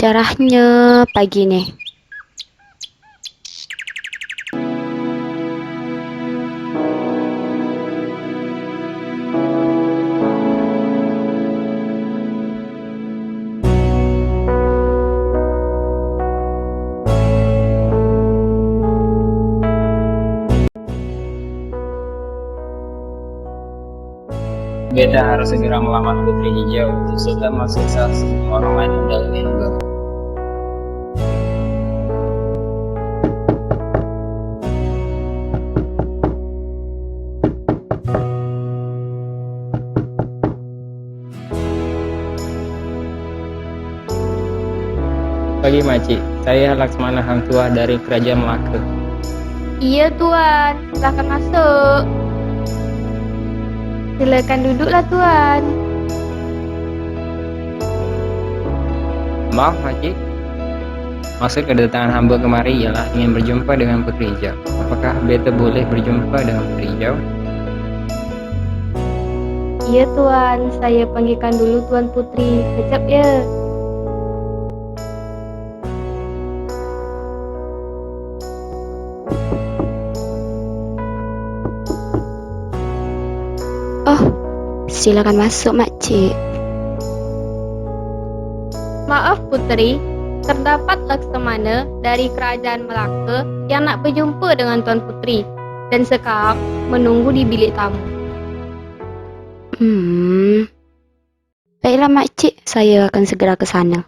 Cerahnya pagi nih. Beta harus segera melamar Putri Hijau. Sudah masuk saat semua orang lain mendalami juga. Pagi Makcik, saya Laksmana Hang Tuah dari Kerajaan Melaka. Iya Tuan, silakan masuk. Silakan duduklah Tuan. Maaf Makcik, maksud kedatangan hamba kemari ialah ingin berjumpa dengan Putri Hijau. Apakah beta boleh berjumpa dengan Putri Hijau? Iya Tuan, saya panggilkan dulu Tuan Putri. Kejap ya. Oh, silakan masuk Makcik. Maaf Putri, terdapat Laksamana dari Kerajaan Melaka yang nak berjumpa dengan Tuan Putri dan sekarang menunggu di bilik tamu. Baiklah Makcik, saya akan segera ke sana.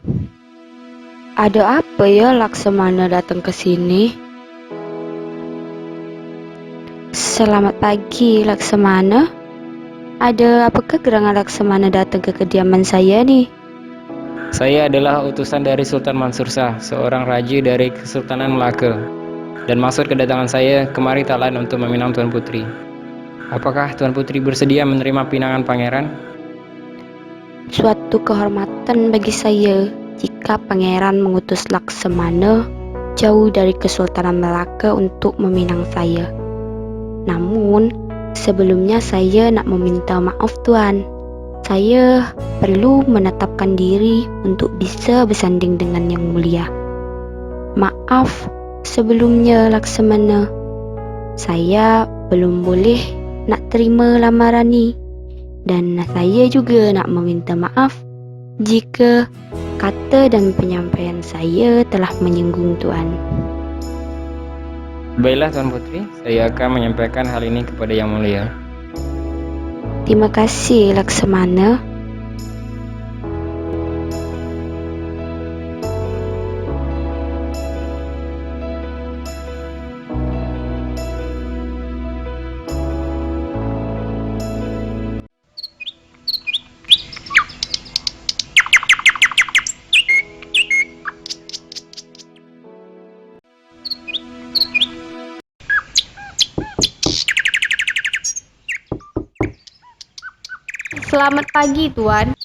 Ada apa ya Laksamana datang ke sini? Selamat pagi Laksamana. Ada apakah gerangan Laksamana datang ke kediaman saya nih? Saya adalah utusan dari Sultan Mansur Shah, seorang raja dari Kesultanan Melaka. Dan maksud kedatangan saya kemari tak lain untuk meminang Tuan Putri. Apakah Tuan Putri bersedia menerima pinangan pangeran? Suatu kehormatan bagi saya jika pangeran mengutus Laksamana jauh dari Kesultanan Melaka untuk meminang saya. Namun, sebelumnya saya nak meminta maaf Tuan. Saya perlu menetapkan diri untuk bisa bersanding dengan Yang Mulia. Maaf sebelumnya Laksamana. Saya belum boleh nak terima lamaran ni. Dan saya juga nak meminta maaf jika kata dan penyampaian saya telah menyinggung Tuan. Baiklah Tuan Putri, saya akan menyampaikan hal ini kepada Yang Mulia. Terima kasih Laksamana. Selamat pagi Tuan.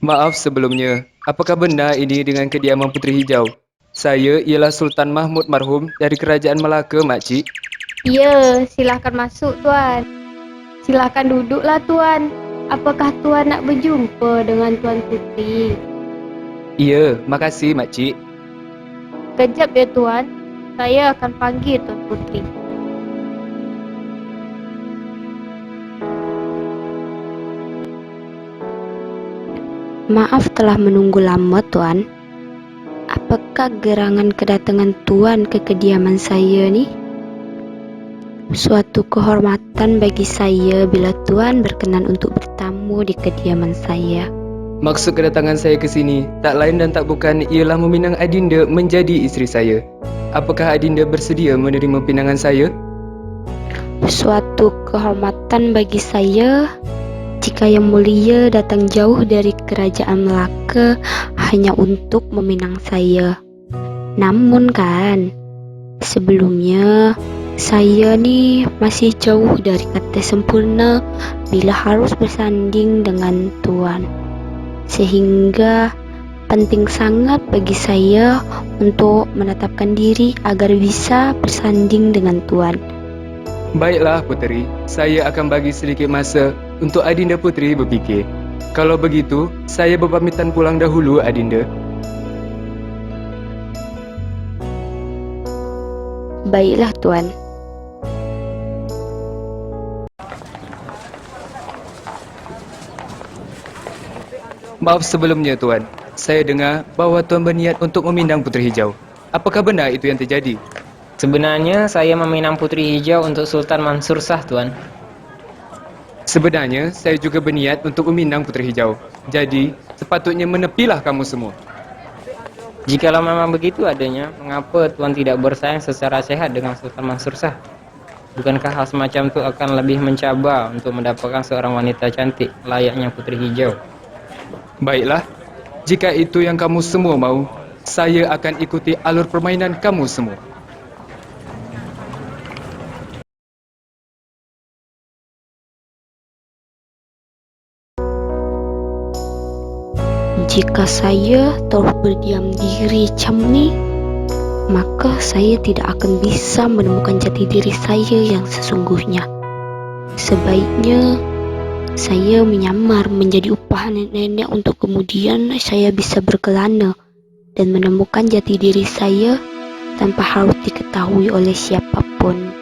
Maaf sebelumnya, apakah benar ini dengan kediaman Putri Hijau? Saya ialah Sultan Mahmud Marhum dari Kerajaan Melaka, Makcik. Iya, silakan masuk Tuan. Silakan duduklah Tuan. Apakah Tuan nak berjumpa dengan Tuan Putri? Ya, makasih Makcik. Kejap ya Tuan, saya akan panggil Tuan Putri. Maaf telah menunggu lama Tuan. Apakah gerangan kedatangan Tuan ke kediaman saya ni? Suatu kehormatan bagi saya bila Tuan berkenan untuk bertamu di kediaman saya. Maksud kedatangan saya ke sini tak lain dan tak bukan ialah meminang Adinda menjadi isteri saya. Apakah Adinda bersedia menerima pinangan saya? Suatu kehormatan bagi saya jika Yang Mulia datang jauh dari Kerajaan Melaka hanya untuk meminang saya. Namun kan, sebelumnya saya ni masih jauh dari kata sempurna bila harus bersanding dengan Tuan. Sehingga penting sangat bagi saya untuk menetapkan diri agar bisa bersanding dengan Tuan. Baiklah Puteri, saya akan bagi sedikit masa untuk Adinda Puteri berfikir. Kalau begitu, saya berpamitan pulang dahulu, Adinda. Baiklah, Tuan. Maaf sebelumnya, Tuan. Saya dengar bahawa Tuan berniat untuk meminang Puteri Hijau. Apakah benar itu yang terjadi? Sebenarnya saya meminang Puteri Hijau untuk Sultan Mansur Shah, Tuan. Sebenarnya, saya juga berniat untuk meminang Puteri Hijau. Jadi, sepatutnya menepilah kamu semua. Jikalau memang begitu adanya, mengapa Tuan tidak bersaing secara sehat dengan Sultan Mansur Shah? Bukankah hal semacam itu akan lebih mencabar untuk mendapatkan seorang wanita cantik layaknya Puteri Hijau? Baiklah, jika itu yang kamu semua mau, saya akan ikuti alur permainan kamu semua. Jika saya terus berdiam diri macam ni, maka saya tidak akan bisa menemukan jati diri saya yang sesungguhnya. Sebaiknya saya menyamar menjadi upahan nenek untuk kemudian saya bisa berkelana dan menemukan jati diri saya tanpa harus diketahui oleh siapapun.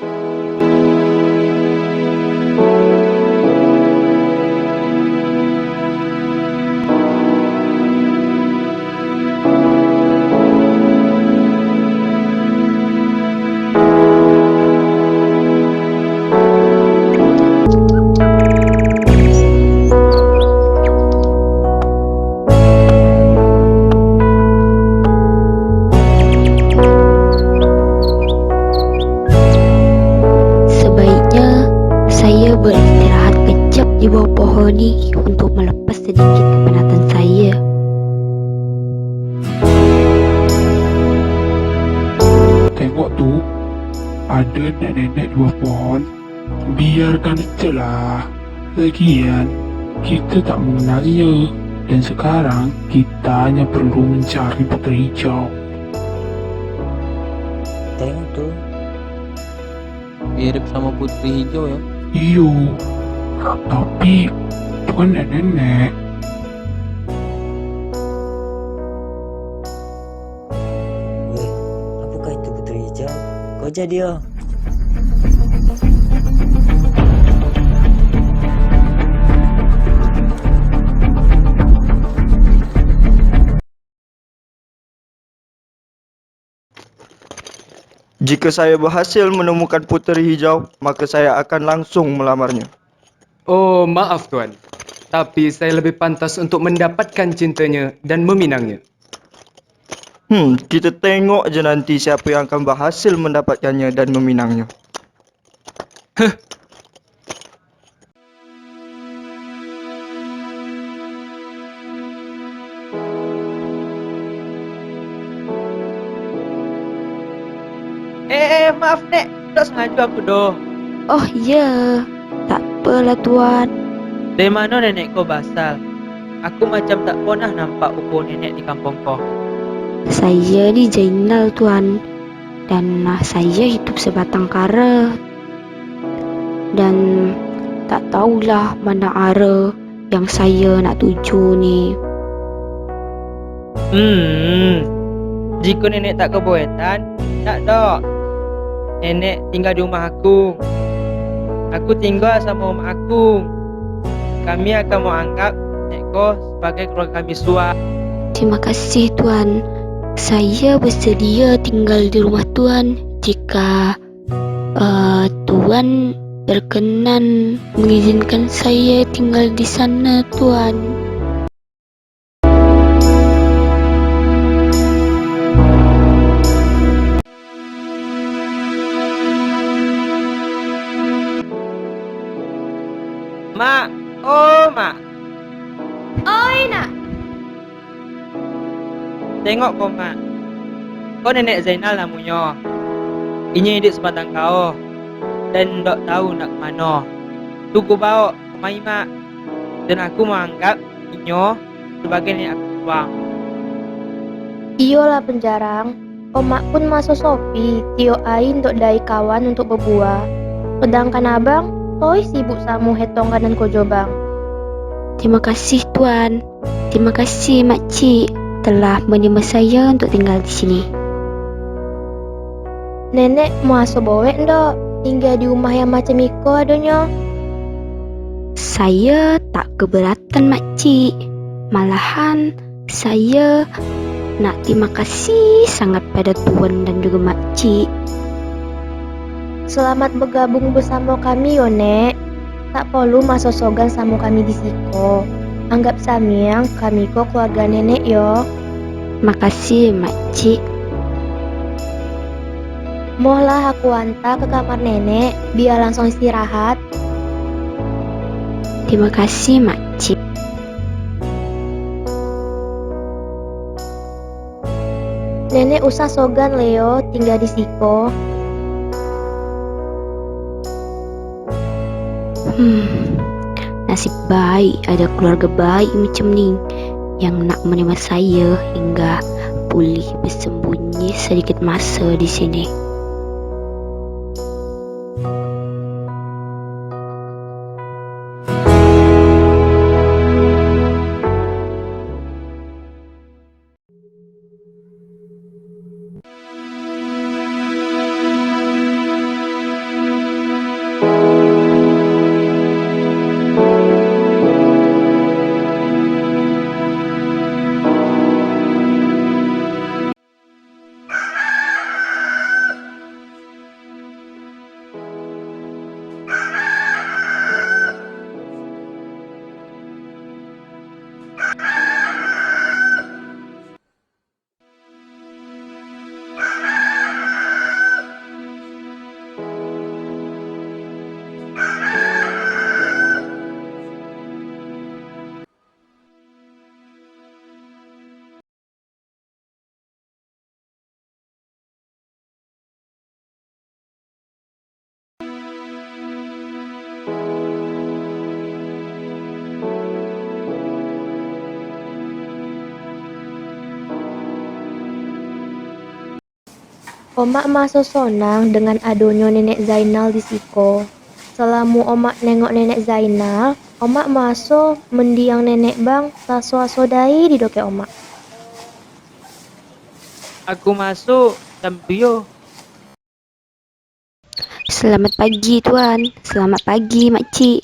Saya beristirahat kejap di bawah pohon ni untuk melepas sedikit kepenatan saya. Tengok tu, ada nenek-nenek di bawah pohon. Biarkan je lah. Lagian, kita tak mengenalnya. Dan sekarang, kita hanya perlu mencari Puteri Hijau. Tengok tu, mirip sama Puteri Hijau ya. Iyo, tapi bukan nenek-nenek. Weh, apakah itu Puteri Hijau? Kau jadi dia. Jika saya berhasil menemukan Puteri Hijau, maka saya akan langsung melamarnya. Oh, maaf Tuan. Tapi saya lebih pantas untuk mendapatkan cintanya dan meminangnya. Kita tengok je nanti siapa yang akan berhasil mendapatkannya dan meminangnya. Maaf Nek, tak sengaja aku doh. Oh ya, tak apalah Tuan. Dari mana nenek kau berasal? Aku macam tak pernah nampak upo nenek di kampung kau. Saya ni Zainal Tuan, dan saya hidup sebatang kara. Dan tak tahulah mana arah yang saya nak tuju ni. Jika nenek tak keberatan, tak dok. Nenek tinggal di rumah aku. Aku tinggal sama mak aku. Kami akan menganggap nenek kau sebagai keluarga kami suap. Terima kasih Tuan. Saya bersedia tinggal di rumah Tuan jika Tuan berkenan mengizinkan saya tinggal di sana Tuan. Mak, oh mak. Oi nak, Tengok kau mak. Kau nenek Zainal namanya. Ini hidup sebatang kau. Dan tak tahu nak ke mana. Tu ku bawa ke mai mak. Dan aku menganggap inyo sebagai nenek aku suang. iyolah penjarang. Omak pun masuk Sopi, tio ain dok dai kawan untuk berbuah. Sedangkan abang, oi sibuk samu hetongan dan kojobang. Terima kasih Tuan. Terima kasih makcik telah menerima saya untuk tinggal di sini. Nenek mau asuh bowek ndak? Tinggal di rumah yang macam iko adanya. Saya tak keberatan makcik. Malahan saya nak terima kasih sangat pada Tuan dan juga makcik. Selamat bergabung bersama kami yo Nek. Tak perlu masuk sogan sama kami di siko. Anggap samyang kami ko keluarga nenek yo. Makasih makcik. Mohlah aku hantar ke kamar nenek biar langsung istirahat. Terima kasih makcik. Nenek usah sogan Leo tinggal di siko. Nasib baik ada keluarga baik macam ni yang nak menerima saya hingga pulih bersembunyi sedikit masa di sini. Omak masuk sonang dengan adonyo nenek Zainal di siko. Selama omak nengok nenek Zainal, omak masuk mendiang nenek bang taso-aso dai di doke omak. Aku masuk sambil Selamat pagi Tuan. Selamat pagi makcik.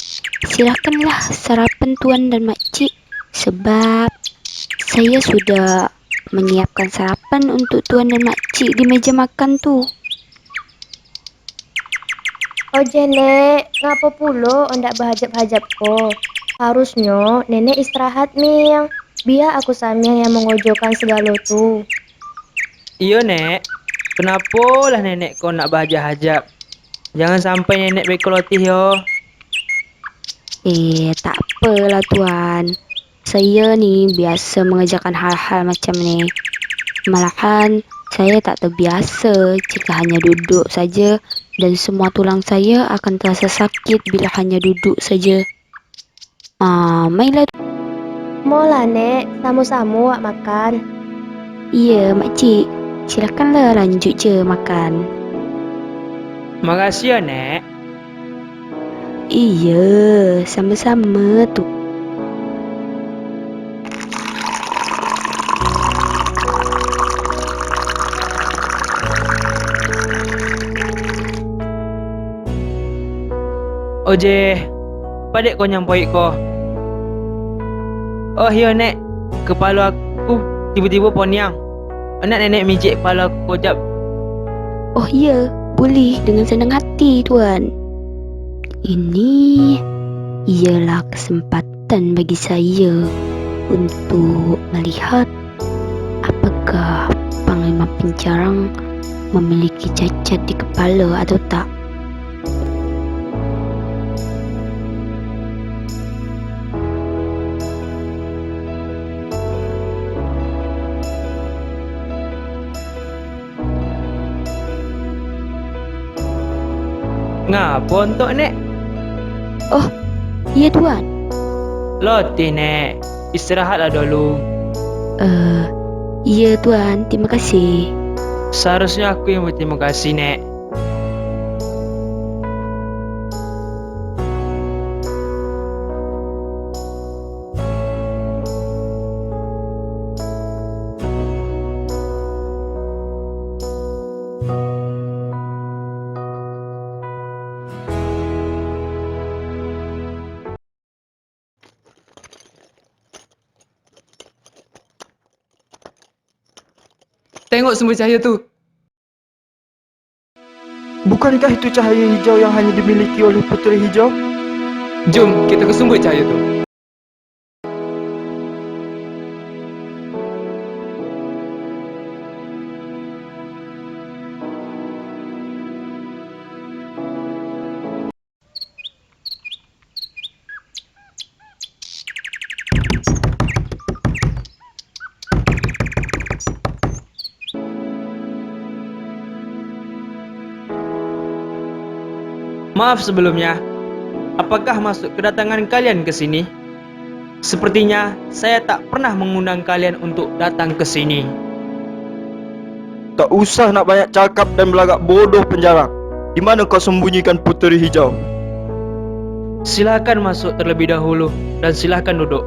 Silakanlah sarapan Tuan dan makcik sebab saya sudah menyiapkan sarapan untuk Tuan dan makcik di meja makan tu. Oje nek, ngapa pulo ndak berhajap-hajap ko? Harusnya nenek istirahat Ming. Biar aku samyang yang mengojokan segala tu. Iyo Nek, kenapa lah nenek kau nak bahajab-hajab? Jangan sampai nenek bekolotih yo. Tak apalah Tuan. Saya ni biasa mengerjakan hal-hal macam ni. Malahan saya tak terbiasa jika hanya duduk saja dan semua tulang saya akan terasa sakit bila hanya duduk saja. Mainlah. Mola nek, sama-sama wak makan. Ya makcik, silakanlah lanjut je makan. Makasih ya Nek. Iya, sama-sama tu. Oje, padek kau nyampai ko. Oh iya Nek, kepala aku tiba-tiba poniang. Anak nenek mijik kepala aku kojap. Oh ya, boleh dengan senang hati Tuan. Ini ialah kesempatan bagi saya untuk melihat apakah Panglima Pencarang memiliki cacat di kepala atau tak. Ngapa untuk Nek? Oh, iya Tuan. Lotih Nek, istirahatlah dulu. Iya Tuan, terima kasih. Seharusnya aku yang berterima kasih Nek. Tengok sumber cahaya tu. Bukankah itu cahaya hijau yang hanya dimiliki oleh Puteri Hijau? Jom kita ke sumber cahaya tu. Maaf sebelumnya, apakah maksud kedatangan kalian ke sini? Sepertinya saya tak pernah mengundang kalian untuk datang ke sini. Tak usah nak banyak cakap dan belagak bodoh penjarang. Di mana kau sembunyikan Puteri Hijau? Silakan masuk terlebih dahulu dan silakan duduk.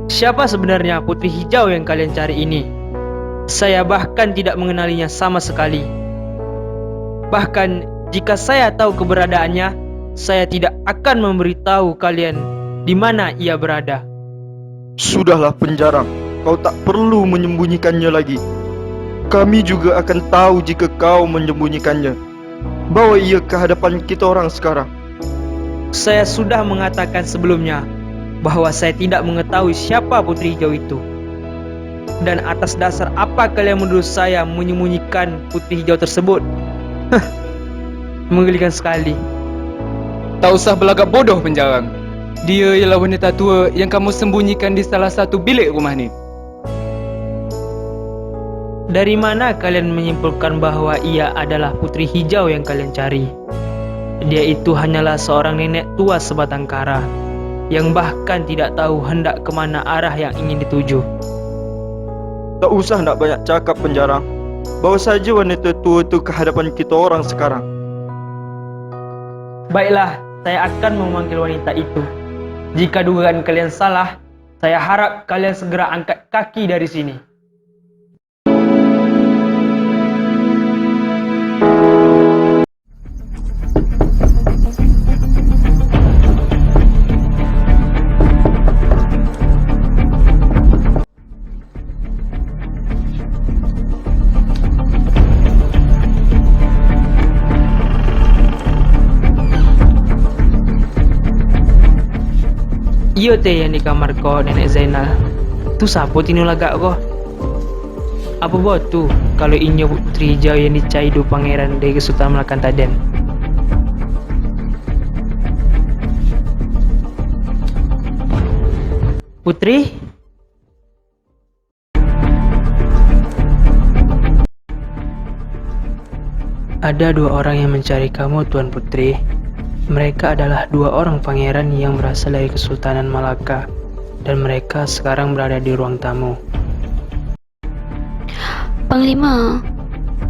Siapa sebenarnya Puteri Hijau yang kalian cari ini? Saya bahkan tidak mengenalinya sama sekali. Bahkan jika saya tahu keberadaannya, saya tidak akan memberitahu kalian di mana ia berada. Sudahlah penjarang, kau tak perlu menyembunyikannya lagi. Kami juga akan tahu jika kau menyembunyikannya. Bawa ia ke hadapan kita orang sekarang. Saya sudah mengatakan sebelumnya bahwa saya tidak mengetahui siapa Puteri Hijau itu. Dan atas dasar apa kalian menuduh saya menyembunyikan Puteri Hijau tersebut? Menggelikan sekali. Tak usah belagak bodoh penjarang. Dia ialah wanita tua yang kamu sembunyikan di salah satu bilik rumah ni. Dari mana kalian menyimpulkan bahwa ia adalah Puteri Hijau yang kalian cari? Dia itu hanyalah seorang nenek tua sebatang kara yang bahkan tidak tahu hendak kemana arah yang ingin dituju. Tak usah nak banyak cakap penjarang. Bawa saja wanita tua itu ke hadapan kita orang sekarang. Baiklah, saya akan memanggil wanita itu. Jika dugaan kalian salah, saya harap kalian segera angkat kaki dari sini. Iyo teh yang di kamar kau Nenek Zainal. Tu siapa tinu lagak kau? Apa buat tu kalau inyo Puteri Hijau yang dicari du pangeran dari Kesultanan Melaka Taden? Putri? Ada dua orang yang mencari kamu, Tuan Putri. Mereka adalah dua orang pangeran yang berasal dari Kesultanan Malaka, dan mereka sekarang berada di ruang tamu. Panglima,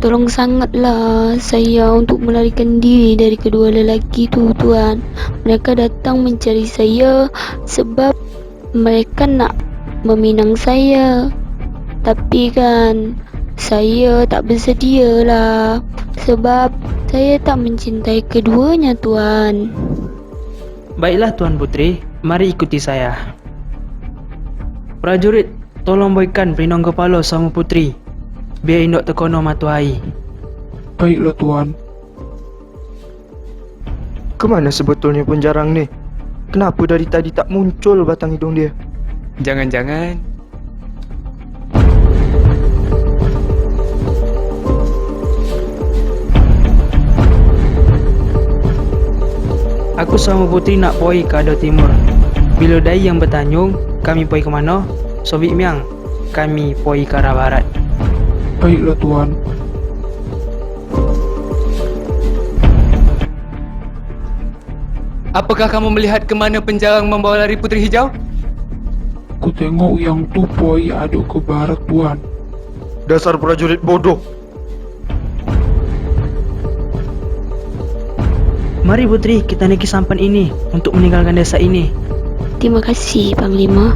tolong sangatlah saya untuk melarikan diri dari kedua lelaki tu, Tuan. Mereka datang mencari saya sebab mereka nak meminang saya. Tapi kan, saya tak bersedia lah sebab saya tak mencintai keduanya, Tuan. Baiklah Tuan Putri, mari ikuti saya. Prajurit, tolong bawakan pelindung kepala sama Putri, biar indok terkono matuai. Baiklah Tuan. Kemana sebetulnya penjarang ni? Kenapa dari tadi tak muncul batang hidung dia? Jangan-jangan Aku sama Putri nak pergi ke arah timur. Bila dai yang bertanyung, kami pergi ke mana? Sobik miang, kami pergi ke arah barat. Baiklah Tuan. apakah kamu melihat ke mana penjarang membawa lari Puteri Hijau? Ku tengok yang tu poi ada ke barat Tuan. Dasar prajurit bodoh. Mari Putri, kita naiki sampan ini untuk meninggalkan desa ini. Terima kasih, Panglima.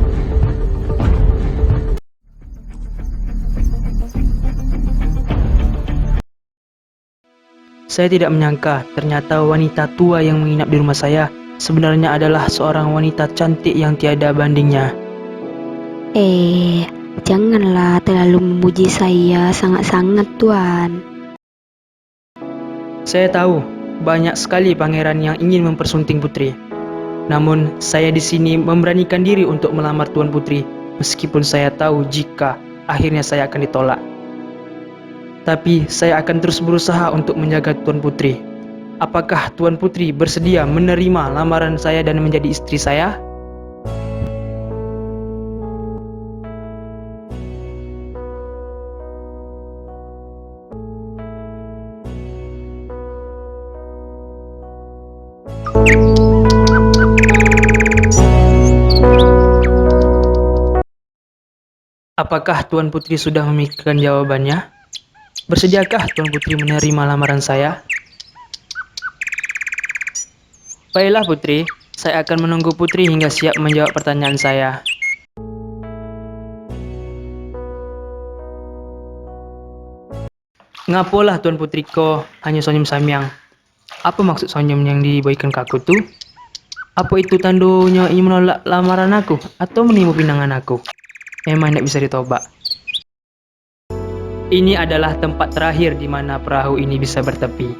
Saya tidak menyangka ternyata wanita tua yang menginap di rumah saya sebenarnya adalah seorang wanita cantik yang tiada bandingnya. Janganlah terlalu memuji saya sangat-sangat, Tuan. Saya tahu banyak sekali pangeran yang ingin mempersunting putri. Namun saya di sini memberanikan diri untuk melamar Tuan Putri, meskipun saya tahu jika akhirnya saya akan ditolak. Tapi saya akan terus berusaha untuk menjaga Tuan Putri. Apakah Tuan Putri bersedia menerima lamaran saya dan menjadi istri saya? Apakah Tuan Putri sudah memikirkan jawabannya? Bersediakah Tuan Putri menerima lamaran saya? Baiklah Putri, saya akan menunggu Putri hingga siap menjawab pertanyaan saya. Ngapolah Tuan Putri ko hanya senyum samyang? Apa maksud senyum yang diberikan ke aku tuh? Apa itu tandanya ingin menolak lamaran aku atau menipu pinangan aku? Memang tidak bisa ditobak. Ini adalah tempat terakhir di mana perahu ini bisa bertepi.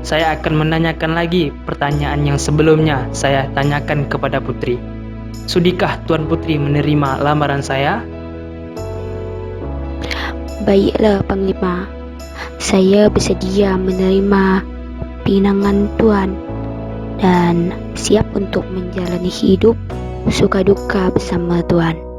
Saya akan menanyakan lagi pertanyaan yang sebelumnya saya tanyakan kepada Putri. Sudikah Tuan Putri menerima lamaran saya? Baiklah, Panglima. Saya bersedia menerima pinangan Tuan dan siap untuk menjalani hidup suka duka bersama Tuan.